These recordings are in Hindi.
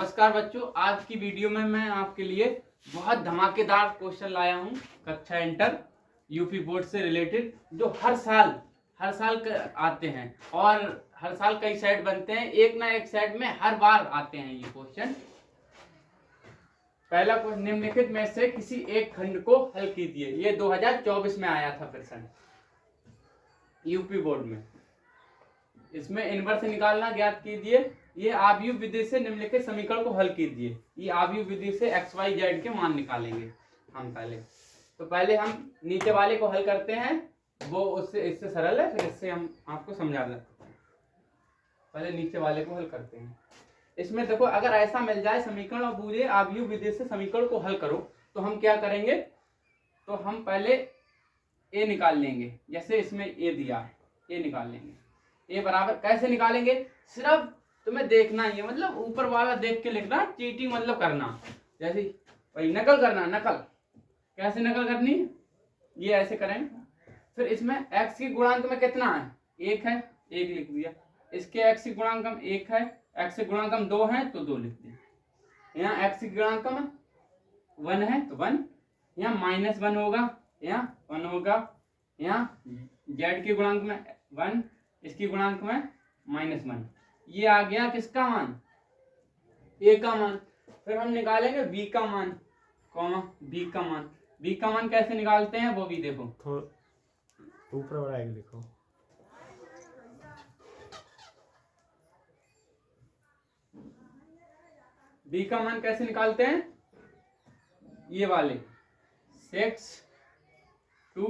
नमस्कार बच्चों, आज की वीडियो में मैं आपके लिए बहुत धमाकेदार क्वेश्चन लाया हूं कक्षा इंटर यूपी बोर्ड से रिलेटेड, जो हर साल आते हैं और हर साल कई सेट बनते हैं। एक ना एक सेट में हर बार आते हैं ये क्वेश्चन। पहला क्वेश्चन, निम्नलिखित में से किसी एक खंड को हल कीजिए। ये 2024 में आया था प्रश्न यूपी बोर्ड में। इसमें इनवर्स निकालना ज्ञात कीजिए। ये आव्यूह विधि से निम्नलिखित समीकरण को हल कीजिए। ये आव्यूह विधि से एक्स वाई जेड के मान निकालेंगे हम पहले हम नीचे वाले को हल करते हैं, वो उससे इससे सरल है, फिर इससे हम आपको समझा देते हैं। पहले नीचे वाले को हल करते हैं। इसमें देखो, अगर ऐसा मिल जाए समीकरण और पूरे आव्यूह विधि से समीकरण को हल करो, तो हम क्या करेंगे, तो हम पहले ए निकाल लेंगे। जैसे इसमें ए दिया है, ए निकाल लेंगे। ए बराबर कैसे निकालेंगे, सिर्फ तुम्हें देखना ही है, मतलब ऊपर वाला देख के लिखना, चीटिंग मतलब करना। जैसे वही नकल करना, नकल कैसे नकल करनी, ये ऐसे करें। फिर इसमें x की गुणांक में कितना है, 1 है, 1 लिख दिया। इसके x की गुणांक में 1 है, x की गुणांक में 2 है तो 2 लिख दिया। यहाँ x की गुणांक में 1 है तो 1, यहाँ -1 होगा, यहाँ 1 होगा, यहाँ z के गुणांक में 1, इसकी गुणांक में -1। ये आ गया किसका मान, a का मान। फिर हम निकालेंगे b का मान, b का मान। b का मान कैसे निकालते हैं वो भी देखो, ऊपर बढ़ाएंगे देखो। b का मान कैसे निकालते हैं, ये वाले 6, 2,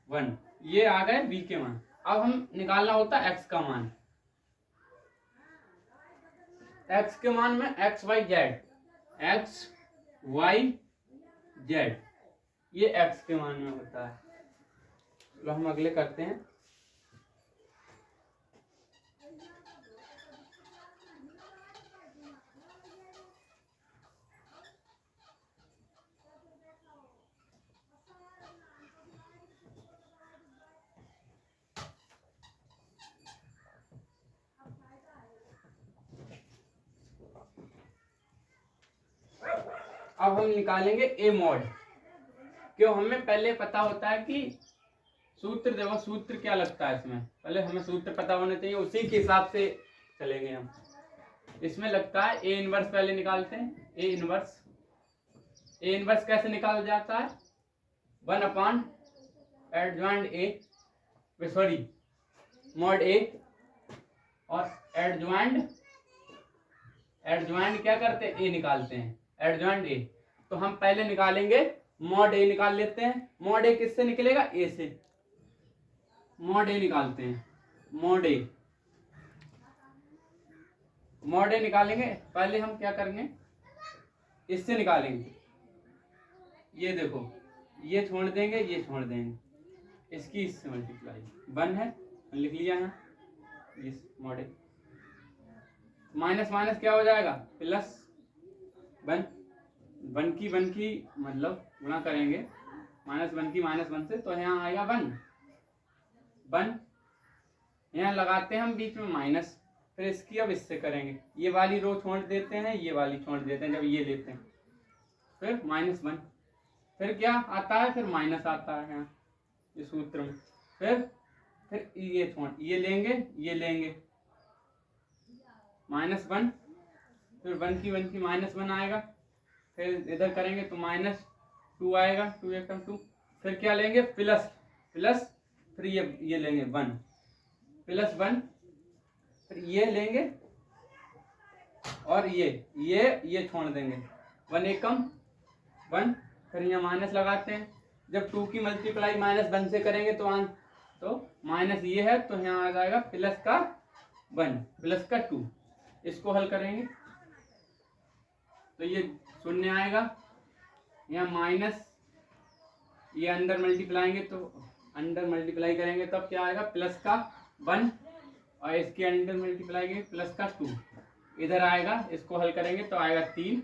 1, ये आ गए b के मान। अब हम निकालना होता है x का मान। x के मान में x y z, ये x के मान में होता है। चलो हम अगले करते हैं। अब हम निकालेंगे ए मॉड। क्यों, हमें पहले पता होता है कि सूत्र, देखो सूत्र क्या लगता है इसमें, पहले हमें सूत्र पता होना चाहिए, उसी के हिसाब से चलेंगे हम। इसमें लगता है ए इनवर्स पहले निकालते हैं। ए इनवर्स कैसे निकाला जाता है, 1 एडजॉइंट ए, सॉरी मॉड ए, और एडजॉइंट क्या करते हैं, ए निकालते हैं, एडजॉइंट ए। तो हम पहले निकालेंगे मॉड ए, निकाल लेते हैं। मॉड ए किससे निकलेगा, ए से। मॉड ए निकालते हैं, मॉड ए निकालेंगे। पहले हम क्या करेंगे, इससे निकालेंगे। ये देखो, ये छोड़ देंगे, ये छोड़ देंगे, इसकी इससे मल्टीप्लाई 1 है, लिख लिया है इस मॉड ए। माइनस क्या हो जाएगा, प्लस 1 की मतलब गुणा करेंगे, -1 की -1 से, तो यहाँ आएगा 1। यहाँ लगाते हैं हम बीच में माइनस, फिर इसकी अब इससे करेंगे। ये वाली रो छोड़ देते हैं, ये वाली छोड़ देते हैं, जब ये लेते हैं फिर -1। फिर क्या आता है, फिर माइनस आता है यहाँ इस सूत्र में। फिर ये लेंगे, -1, फिर 1 की -1 आएगा, फिर इधर करेंगे तो -2 आएगा, 2 × 2। फिर क्या लेंगे, प्लस, फिर ये लेंगे 1, +1, फिर ये लेंगे और ये छोड़ देंगे, 1 एकम 1। फिर यहाँ माइनस लगाते हैं। जब 2 की मल्टीप्लाई -1 से करेंगे तो माइनस ये है, तो यहाँ आ जाएगा +1 +2। इसको हल करेंगे तो ये 0 आएगा, यहाँ माइनस, ये अंदर मल्टीप्लाई करेंगे तब क्या आएगा, +1, और इसके अंदर मल्टीप्लाई करेंगे +2, इधर आएगा। इसको हल करेंगे तो आएगा 3।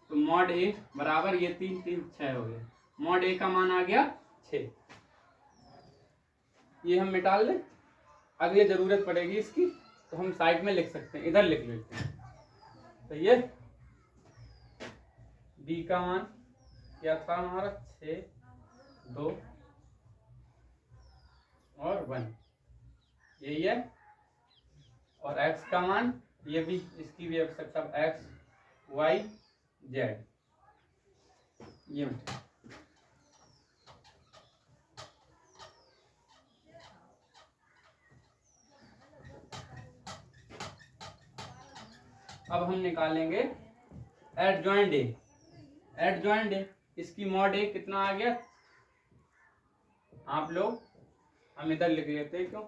तो मॉड ए बराबर, ये 3 3 6 हो गया। मॉड ए का मान आ गया 6। ये हम मिटा लें, अगले जरूरत पड़ेगी इसकी, तो हम साइड में लिख सकते हैं, इधर लिख लेते हैं। तो ये b का मान क्या था हमारा 6, 2 और 1, यही है। और x का मान ये भी, इसकी भी आवश्यकता x, y, z, ये अब हम निकालेंगे एडजॉइंट ए। एडजॉइंट ए, इसकी मॉड ए कितना आ गया, आप लोग हम इधर लिख लेते हैं, क्यों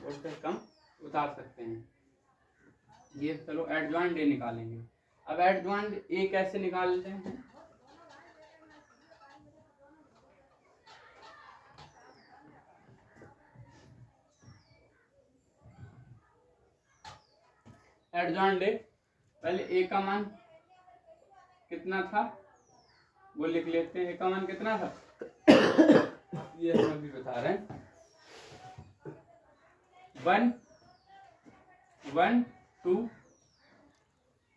उससे कम उतार सकते हैं ये। चलो एडजॉइंट ए निकालेंगे। अब एडजॉइंट ए कैसे निकालते हैं, एडजॉइंट ए, पहले ए का मान कितना था वो लिख लेते हैं। ए का मान कितना था ये हम अभी बता रहे हैं। 1, 1, 2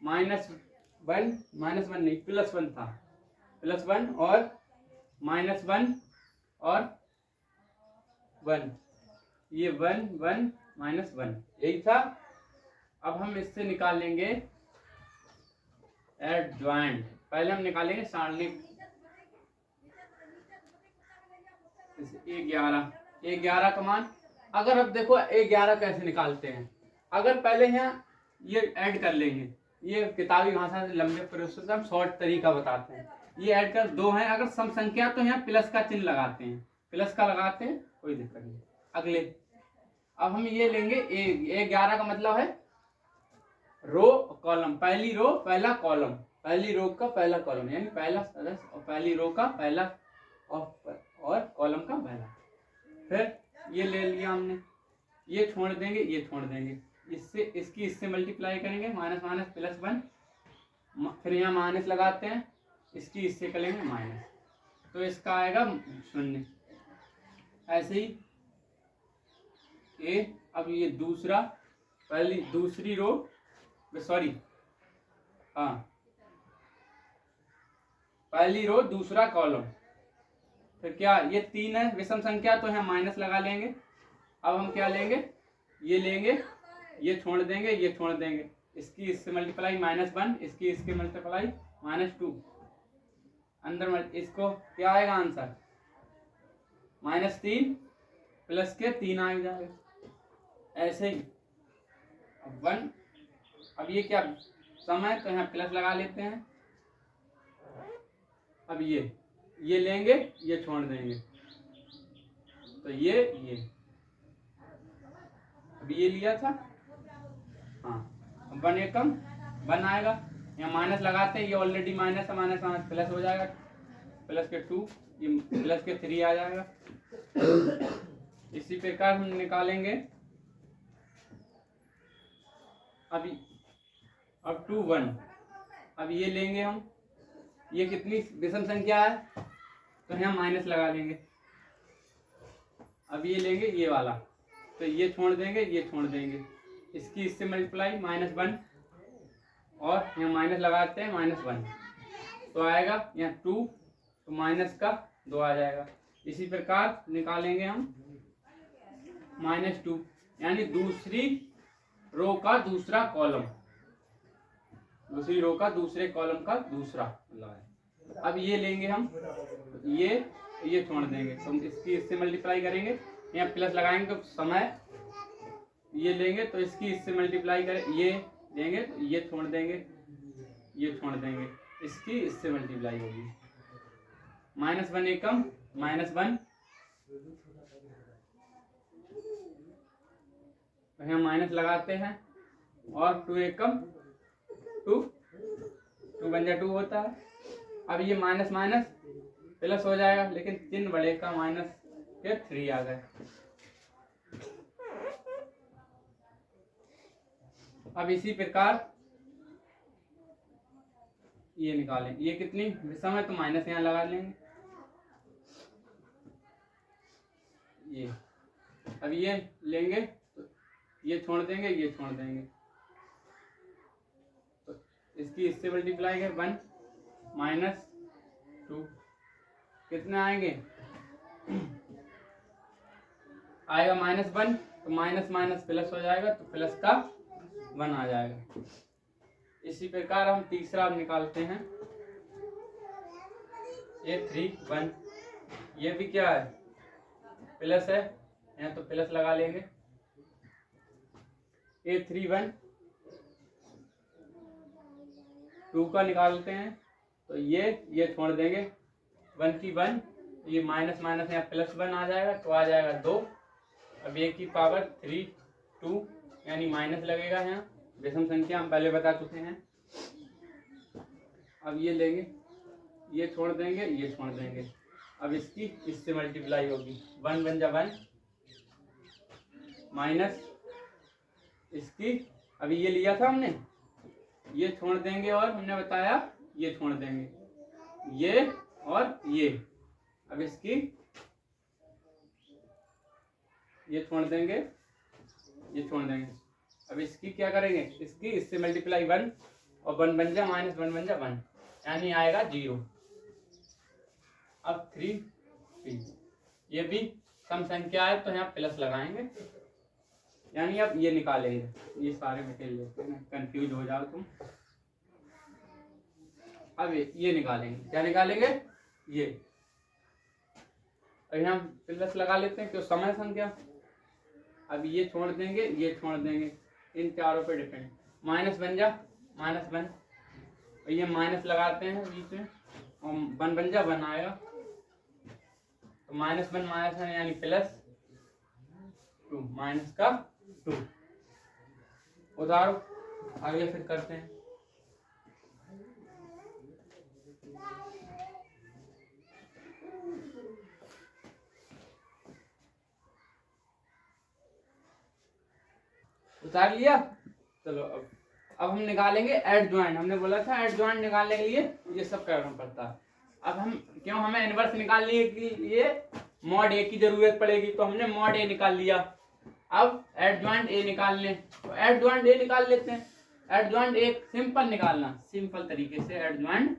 -1 -1 नहीं, +1 था, +1 और -1 और 1, ये 1, 1 -1 यही था। अब हम इससे निकालेंगे एडजॉइंट। पहले हम निकालेंगे सारणी A11 का मान। अगर अब देखो A11 कैसे निकालते हैं, अगर पहले यहाँ ये ऐड कर लेंगे, ये किताबी भाषा से लंबे प्रोसेस हम शॉर्ट तरीका बताते हैं। ये ऐड कर 2 है, अगर सम संख्या तो यहाँ प्लस का चिन्ह लगाते हैं, प्लस का लगाते हैं, कोई दिक्कत नहीं। अगले अब हम ये लेंगे A11 का मतलब है रो कॉलम, पहली रो पहला कॉलम, पहली रो का पहला कॉलम, यानी पहला सदस्य और पहली रो का पहला और कॉलम का पहला। फिर ये ले लिया हमने, ये छोड़ देंगे, ये छोड़ देंगे, इससे इसकी इससे मल्टीप्लाई करेंगे, माइनस माइनस +1, फिर यहाँ माइनस लगाते हैं, इसकी इससे करेंगे माइनस, तो इसका आएगा 0। ऐसे ही ए, अब ये दूसरा, पहली दूसरी रो, सॉरी हाँ, पहली रो दूसरा कॉलम, फिर क्या ये 3 है, विषम संख्या तो यहाँ माइनस लगा लेंगे। अब हम क्या लेंगे, ये लेंगे, ये छोड़ देंगे, ये छोड़ देंगे, इसकी इससे मल्टीप्लाई -1, इसकी इसके मल्टीप्लाई -2, अंदर इसको क्या आएगा आंसर, -3 प्लस के 3 आ जाएगा। ऐसे ही अब 1, अब ये क्या सम है तो यहाँ प्लस लगा लेते हैं। अब ये लेंगे, ये छोड़ देंगे, तो ये अब ये लिया था, हाँ 1 एकम 1 आएगा, यहाँ माइनस लगाते हैं, ये ऑलरेडी माइनस है, माइनस माइनस प्लस हो जाएगा, प्लस के 2, ये प्लस के 3 आ जाएगा। इसी प्रकार हम निकालेंगे अब 2, 1, अब ये लेंगे हम, ये कितनी विषम संख्या है तो यहाँ माइनस लगा लेंगे। अब ये लेंगे ये वाला, तो ये छोड़ देंगे, ये छोड़ देंगे, इसकी इससे मल्टीप्लाई -1 और यहाँ माइनस लगाते हैं -1, तो आएगा यहाँ 2, तो माइनस का 2 आ जाएगा। इसी प्रकार निकालेंगे हम -2, यानी दूसरी रो का दूसरा कॉलम, दूसरी रो का दूसरे कॉलम का दूसरा। अब ये लेंगे हम, ये छोड़ देंगे, तो इसकी इससे मल्टीप्लाई करेंगे, यहाँ प्लस लगाएंगे तो समय, ये लेंगे तो इसकी इससे मल्टीप्लाई करें, ये देंगे तो ये छोड़ देंगे, ये छोड़ देंगे, इसकी इससे मल्टीप्लाई होगी, -1 एकम -1, तो यहाँ माइनस लगाते हैं, और 2 एकम 2 बन जा 2 होता है। अब ये माइनस माइनस प्लस हो जाएगा, लेकिन चिन्ह बड़े का माइनस के 3 आ गए। अब इसी प्रकार ये निकालें, ये कितनी विषम है तो माइनस यहाँ लगा लेंगे, ये अब ये लेंगे तो ये छोड़ देंगे, ये छोड़ देंगे, तो इसकी इससे मल्टीप्लाई है 1 माइनस 2, कितने आएंगे? आएगा -1, तो माइनस माइनस प्लस हो जाएगा, तो प्लस का 1 आ जाएगा। इसी प्रकार हम तीसरा निकालते हैं, ये 3 1, ये भी क्या है? प्लस है, यहाँ तो प्लस लगा लेंगे। ये 3 1 2 का निकालते हैं, तो ये छोड़ देंगे, 1 की 1, ये माइनस माइनस यहाँ +1 आ जाएगा, तो आ जाएगा 2। अब ये की पावर 3 2, यानी माइनस लगेगा यहाँ, विषम संख्या हम पहले बता चुके हैं। अब ये लेंगे, ये छोड़ देंगे, ये छोड़ देंगे। अब इसकी इससे मल्टीप्लाई होगी, 1 1 जा 1 माइनस इसकी, अभी ये लिया था हमने, ये छोड़ देंगे, और हमने बताया ये छोड़ देंगे, ये और ये। अब इसकी ये छोड़ देंगे, ये छोड़ देंगे। अब इसकी क्या करेंगे? इसकी इससे मल्टीप्लाई 1, और 1 बन जा माइनस 1 बन जा 1, यानी आएगा 0। अब 3 3, ये भी सम संख्या है, तो यहाँ प्लस लगाएंगे, यानी अब ये निकालेंगे। ये सारे मटेरियल लेते हैं, कंफ्यूज हो जाओ तुम। अब ये निकालेंगे, क्या निकालेंगे? ये। अब यहाँ प्लस लगा लेते हैं, क्यों? समय संख्या। अब ये छोड़ देंगे, ये छोड़ देंगे, इन चारों पे डिपेंड। माइनस बन जा -1, और ये माइनस लगाते हैं बीच में, और 1 बन जा 1 आएगा, तो -1 -1 यानी +2, माइनस का 2। उतारो, आगे फिर करते हैं। उतार लिया? चलो अब हम निकालेंगे एड ज्वाइंट। हमने बोला था एड ज्वाइंट निकालने के लिए ये सब करना पड़ता है। अब हम क्यों, हमें इनवर्स निकालने के लिए मॉड ए की जरूरत पड़ेगी, तो हमने मॉड ए निकाल लिया। अब एड ज्वाइंट ए निकालने, तो एड ज्वाइंट ए निकाल लेते हैं। एड ज्वाइंट ए सिंपल निकालना, सिंपल तरीके से एड ज्वाइंट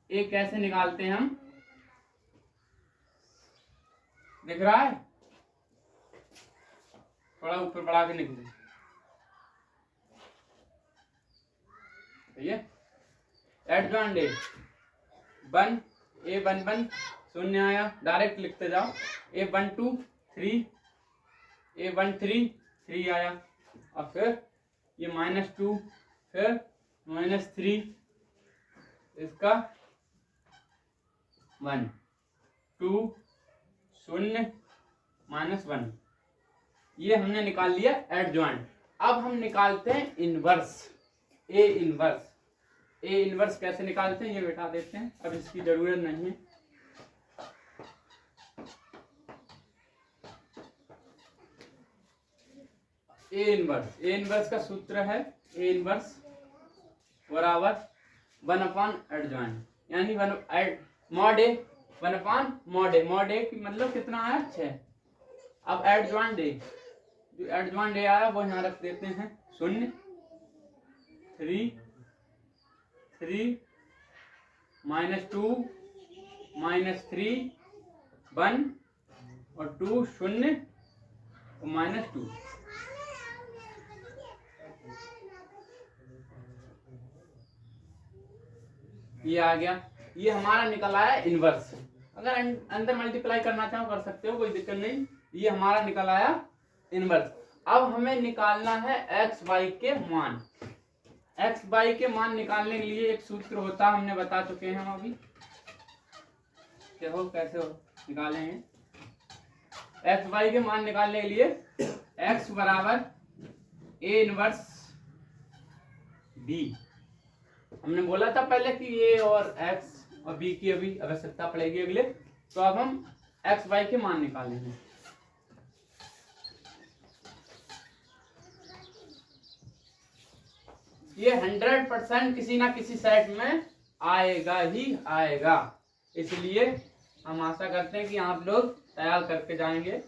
ए कैसे निकालते हैं हम, दिख रहा है? थोड़ा ऊपर बढ़ा के निकले, एड ज्वाइंट ए 1 ए 1 1 0 आया, डायरेक्ट लिखते जाओ। ए 1 2 3, ए 1 3 3 आया, और फिर ये -2, फिर -3, इसका 1 2 0 -1, ये हमने निकाल लिया एड ज्वाइंट। अब हम निकालते हैं inverse, A inverse. A inverse कैसे निकालते हैं ये बैठा देते हैं, अब इसकी जरूरत नहीं है। ए इनवर्स का सूत्र है, ए इनवर्स बराबर 1/एड ज्वाइंट, यानी मॉड ए 1/मॉड ए। मॉड ए की मतलब कितना आया? 6। अब एड ज्वाइंट ए, जो एड ज्वाइंट ए आया वो यहाँ रख देते हैं, 0 3 3 -2 -3 1 और 2 0 और -2। ये आ गया, ये हमारा निकल आया इनवर्स। अगर अंदर मल्टीप्लाई करना चाहो कर सकते हो, कोई दिक्कत नहीं। ये हमारा निकल आया इनवर्स। अब हमें निकालना है एक्स वाई के मान। एक्स वाई के मान निकालने के लिए एक सूत्र होता है, हमने बता चुके हैं हम अभी। कैसे हो निकालेंगे एक्स वाई के मान निकालने के लिए? एक्स बराबर ए इनवर्स बी। हमने बोला था पहले कि ए और एक्स और बी की अभी आवश्यकता पड़ेगी अगले, तो अब हम एक्स वाई के मान निकालेंगे। ये 100% किसी ना किसी सेट में आएगा ही आएगा, इसलिए हम आशा करते हैं कि आप लोग तैयार करके जाएंगे।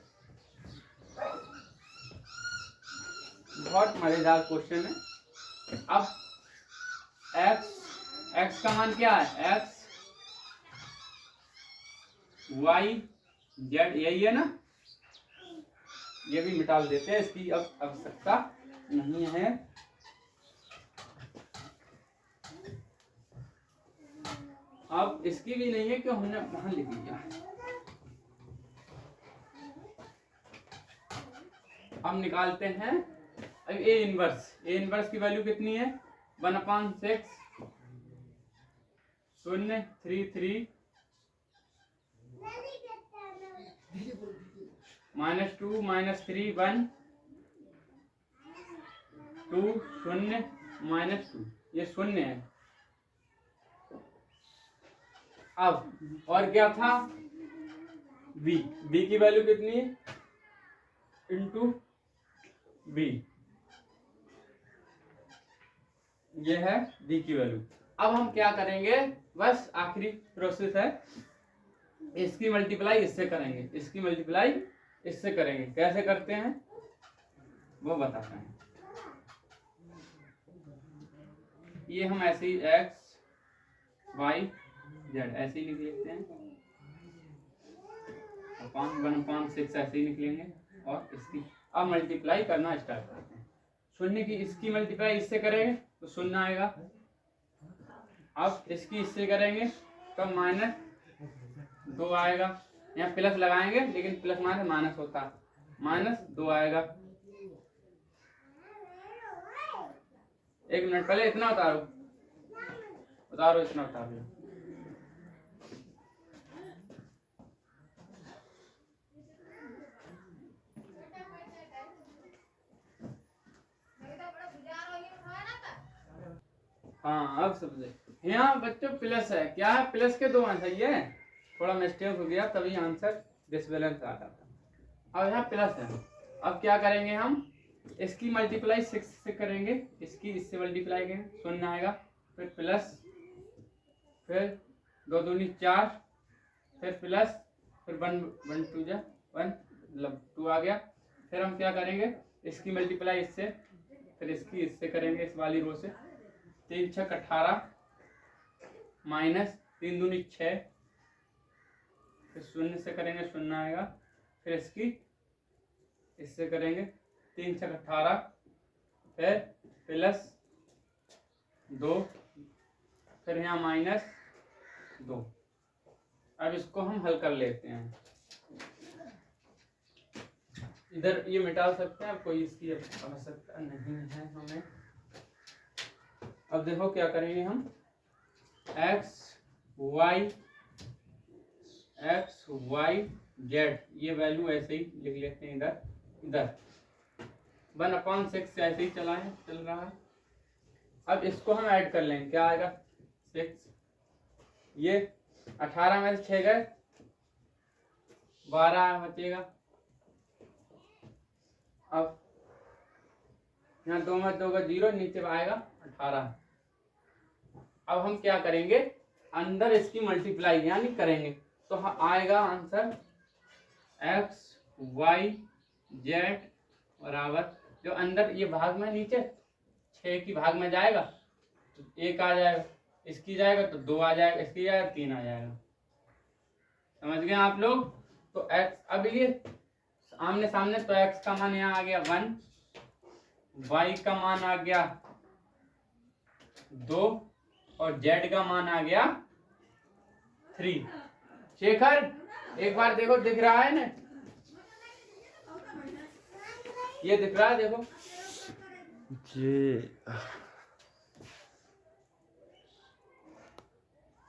बहुत मजेदार क्वेश्चन है। अब एक्स का मान क्या है, एक्स वाई जेड, यही है ना। ये भी मिटा देते हैं, इसकी अब आवश्यकता नहीं है। अब इसकी भी नहीं है कि हमने वहां लिख लिया। अब निकालते हैं अब ए इनवर्स की वैल्यू कितनी है, 1/6 033 -2 -3 1 2 0 -2, ये 0 है। अब और क्या था, बी की वैल्यू कितनी है, इंटू बी, ये है बी की वैल्यू। अब हम क्या करेंगे, बस आखिरी प्रोसेस है, इसकी मल्टीप्लाई इससे करेंगे, इसकी मल्टीप्लाई इससे करेंगे। कैसे करते हैं वो बताते हैं। ये हम ऐसे ही एक्स वाई जेड ऐसे ही लिख लेते हैं, 1/6 ऐसे ही निकलेंगे। और इसकी अब मल्टीप्लाई करना स्टार्ट करते हैं। 0 की इसकी मल्टीप्लाई इससे करेंगे तो 0 आएगा। अब इसकी इससे करेंगे तो -2 आएगा। यहाँ प्लस लगाएंगे लेकिन प्लस माइनस होता है, -2 आएगा। एक मिनट पहले इतना उतारो इतना उतारो। हाँ अब समझे। यहाँ बच्चों प्लस है, क्या है, प्लस के 2 आंसर, ये थोड़ा मिस्टेक हो गया तभी आंसर डिसबैलेंस आ जाता। अब यहाँ प्लस है। अब क्या करेंगे हम, इसकी मल्टीप्लाई 6 से करेंगे, इसकी इससे मल्टीप्लाई करेंगे, 0 आएगा। फिर प्लस, फिर 2 दूनी 4, फिर प्लस, फिर 1 2 जा 1 मतलब 2 आ गया। फिर हम क्या करेंगे, इसकी मल्टीप्लाई इससे, फिर इसकी इससे करेंगे, इस वाली रो से। 3 6 18 -3 दूनी 6, फिर 0 से करेंगे 0 आएगा। फिर इसकी इससे करेंगे, 3 6 18, फिर प्लस 2, फिर यहाँ -2। अब इसको हम हल कर लेते हैं। इधर ये मिटा सकते हैं, अब कोई इसकी आवश्यकता नहीं है हमें। अब देखो क्या करेंगे हम, एक्स वाई जेड, ये वैल्यू ऐसे ही लिख लेते हैं इधर 1/6 से ऐसे ही चल रहा है। अब इसको हम ऐड कर लेंगे, क्या आएगा 6, ये 18 में से 6 गए 12 बचेगा। अब यहाँ 2 में 2 का 0, नीचे आएगा 18। अब हम क्या करेंगे, अंदर इसकी मल्टीप्लाई यानी करेंगे तो आएगा आंसर एक्स वाई जेड बराबर, जो अंदर ये भाग में नीचे 6 की भाग में जाएगा तो 1 आ जाएगा, इसकी जाएगा तो 2 आ जाएगा, इसकी जाएगा 3 आ जाएगा। समझ गए आप लोग। तो एक्स, अब ये आमने सामने, तो एक्स का मान यहाँ आ गया 1, वाई का मान आ गया 2 और जेड का मान आ गया 3। शेखर एक बार देखो, दिख रहा है ना, ये दिख रहा है, देखो जी।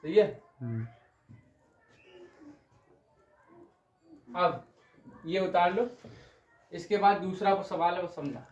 सही है। अब ये उतार लो, इसके बाद दूसरा सवाल है वो समझा।